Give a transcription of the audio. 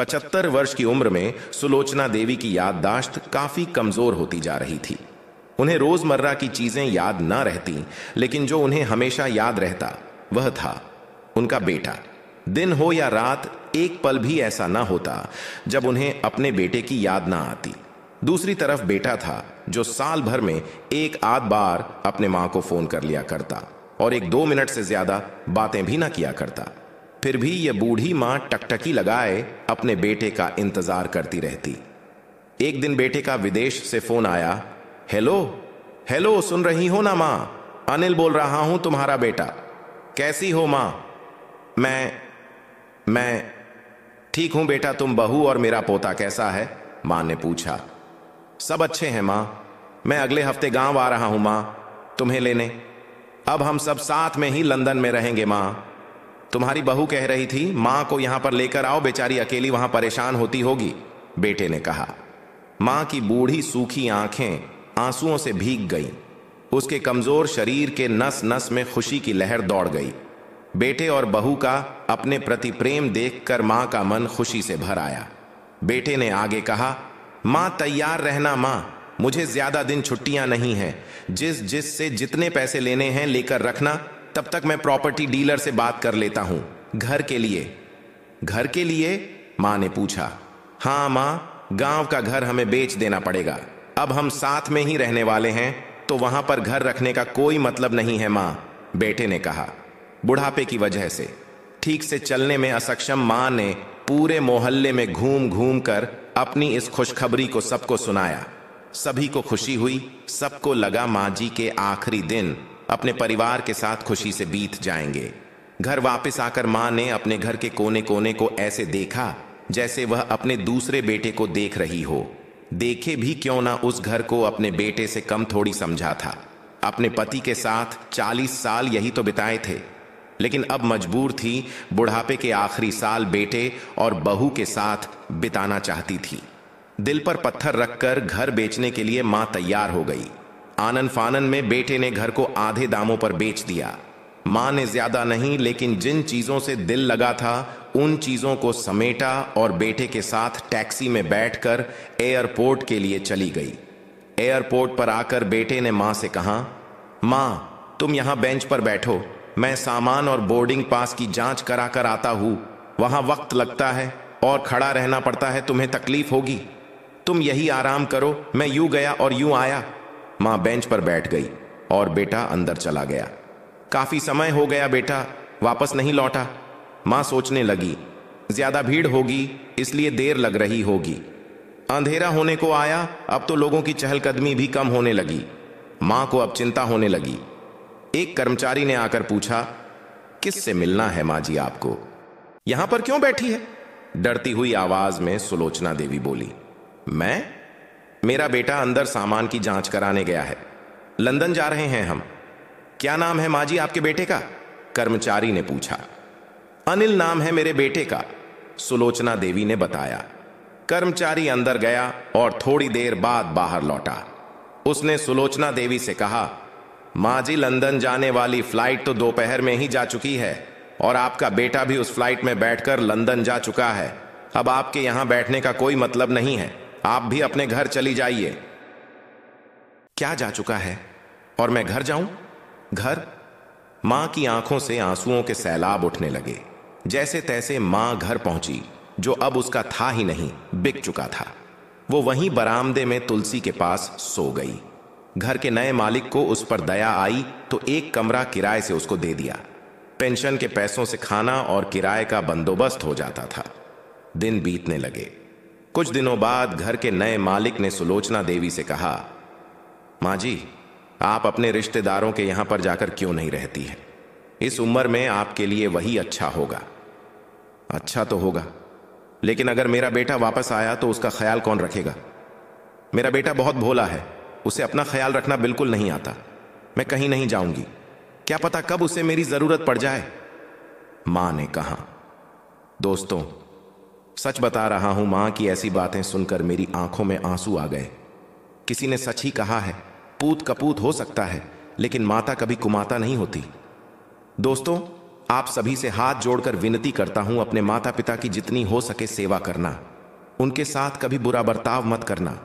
75 वर्ष की उम्र में सुलोचना देवी की याददाश्त काफी कमजोर होती जा रही थी। उन्हें रोजमर्रा की चीजें याद न रहती, लेकिन जो उन्हें हमेशा याद रहता वह था उनका बेटा। दिन हो या रात, एक पल भी ऐसा ना होता जब उन्हें अपने बेटे की याद ना आती। दूसरी तरफ बेटा था जो साल भर में एक आध बार अपने मां को फोन कर लिया करता और 1-2 मिनट से ज्यादा बातें भी ना किया करता। फिर भी यह बूढ़ी मां टकटकी लगाए अपने बेटे का इंतजार करती रहती। एक दिन बेटे का विदेश से फोन आया। हेलो हेलो, सुन रही हो ना मां? अनिल बोल रहा हूं, तुम्हारा बेटा। कैसी हो मां? मैं ठीक हूं बेटा, तुम बहू और मेरा पोता कैसा है? मां ने पूछा। सब अच्छे हैं मां, मैं अगले हफ्ते गांव आ रहा हूं मां, तुम्हें लेने। अब हम सब साथ में ही लंदन में रहेंगे मां। तुम्हारी बहू कह रही थी मां को यहां पर लेकर आओ, बेचारी अकेली वहां परेशान होती होगी, बेटे ने कहा। मां की बूढ़ी सूखी आंखें आंसुओं से भीग गईं। उसके कमजोर शरीर के नस नस में खुशी की लहर दौड़ गई। बेटे और बहू का अपने प्रति प्रेम देखकर मां का मन खुशी से भर आया। बेटे ने आगे कहा, मां तैयार रहना मां, मुझे ज्यादा दिन छुट्टियां नहीं हैं। जिस से जितने पैसे लेने हैं लेकर रखना, तब तक मैं प्रॉपर्टी डीलर से बात कर लेता हूं। घर के लिए? घर के लिए? मां ने पूछा। हां मां, गांव का घर हमें बेच देना पड़ेगा। अब हम साथ में ही रहने वाले हैं, तो वहां पर घर रखने का कोई मतलब नहीं है मां, बेटे ने कहा। बुढ़ापे की वजह से ठीक से चलने में असक्षम मां ने पूरे मोहल्ले में घूम घूम कर अपनी इस खुशखबरी को सबको सुनाया। सभी को खुशी हुई। सबको लगा मां जी के आखिरी दिन अपने परिवार के साथ खुशी से बीत जाएंगे। घर वापस आकर मां ने अपने घर के कोने कोने को ऐसे देखा जैसे वह अपने दूसरे बेटे को देख रही हो। देखे भी क्यों ना, उस घर को अपने बेटे से कम थोड़ी समझा था। अपने पति के साथ 40 साल यही तो बिताए थे, लेकिन अब मजबूर थी बुढ़ापे के आखिरी साल बेटे और बहू के साथ बिताना चाहती थी। दिल पर पत्थर रखकर घर बेचने के लिए मां तैयार हो गई। आनन फानन में बेटे ने घर को आधे दामों पर बेच दिया। मां ने ज्यादा नहीं, लेकिन जिन चीजों से दिल लगा था उन चीजों को समेटा और बेटे के साथ टैक्सी में बैठकर एयरपोर्ट के लिए चली गई। एयरपोर्ट पर आकर बेटे ने मां से कहा, मां तुम यहां बेंच पर बैठो, मैं सामान और बोर्डिंग पास की जांच करा कर आता हूं। वहां वक्त लगता है और खड़ा रहना पड़ता है, तुम्हें तकलीफ होगी। तुम यही आराम करो, मैं यूं गया और यूं आया। मां बेंच पर बैठ गई और बेटा अंदर चला गया। काफी समय हो गया बेटा वापस नहीं लौटा। मां सोचने लगी, ज्यादा भीड़ होगी इसलिए देर लग रही होगी। अंधेरा होने को आया, अब तो लोगों की चहलकदमी भी कम होने लगी। मां को अब चिंता होने लगी। एक कर्मचारी ने आकर पूछा, किससे मिलना है मां जी आपको? यहां पर क्यों बैठी है? डरती हुई आवाज में सुलोचना देवी बोली। मेरा बेटा अंदर सामान की जांच कराने गया है। लंदन जा रहे हैं हम। क्या नाम है मां जी आपके बेटे का? कर्मचारी ने पूछा। अनिल नाम है मेरे बेटे का, सुलोचना देवी ने बताया। कर्मचारी अंदर गया और थोड़ी देर बाद बाहर लौटा। उसने सुलोचना देवी से कहा, मां जी लंदन जाने वाली फ्लाइट तो दोपहर में ही जा चुकी है और आपका बेटा भी उस फ्लाइट में बैठकर लंदन जा चुका है। अब आपके यहां बैठने का कोई मतलब नहीं है, आप भी अपने घर चली जाइए। क्या जा चुका है और मैं घर जाऊं? घर? मां की आंखों से आंसुओं के सैलाब उठने लगे। जैसे तैसे मां घर पहुंची, जो अब उसका था ही नहीं, बिक चुका था। वो वहीं बरामदे में तुलसी के पास सो गई। घर के नए मालिक को उस पर दया आई तो एक कमरा किराए से उसको दे दिया। पेंशन के पैसों से खाना और किराए का बंदोबस्त हो जाता था। दिन बीतने लगे। कुछ दिनों बाद घर के नए मालिक ने सुलोचना देवी से कहा, मां जी आप अपने रिश्तेदारों के यहां पर जाकर क्यों नहीं रहती है? इस उम्र में आपके लिए वही अच्छा होगा। अच्छा तो होगा, लेकिन अगर मेरा बेटा वापस आया तो उसका ख्याल कौन रखेगा? मेरा बेटा बहुत भोला है, उसे अपना ख्याल रखना बिल्कुल नहीं आता। मैं कहीं नहीं जाऊंगी, क्या पता कब उसे मेरी जरूरत पड़ जाए, मां ने कहा। दोस्तों सच बता रहा हूं, मां की ऐसी बातें सुनकर मेरी आंखों में आंसू आ गए। किसी ने सच ही कहा है, पूत कपूत हो सकता है लेकिन माता कभी कुमाता नहीं होती। दोस्तों आप सभी से हाथ जोड़कर विनती करता हूं, अपने माता पिता की जितनी हो सके सेवा करना, उनके साथ कभी बुरा बर्ताव मत करना।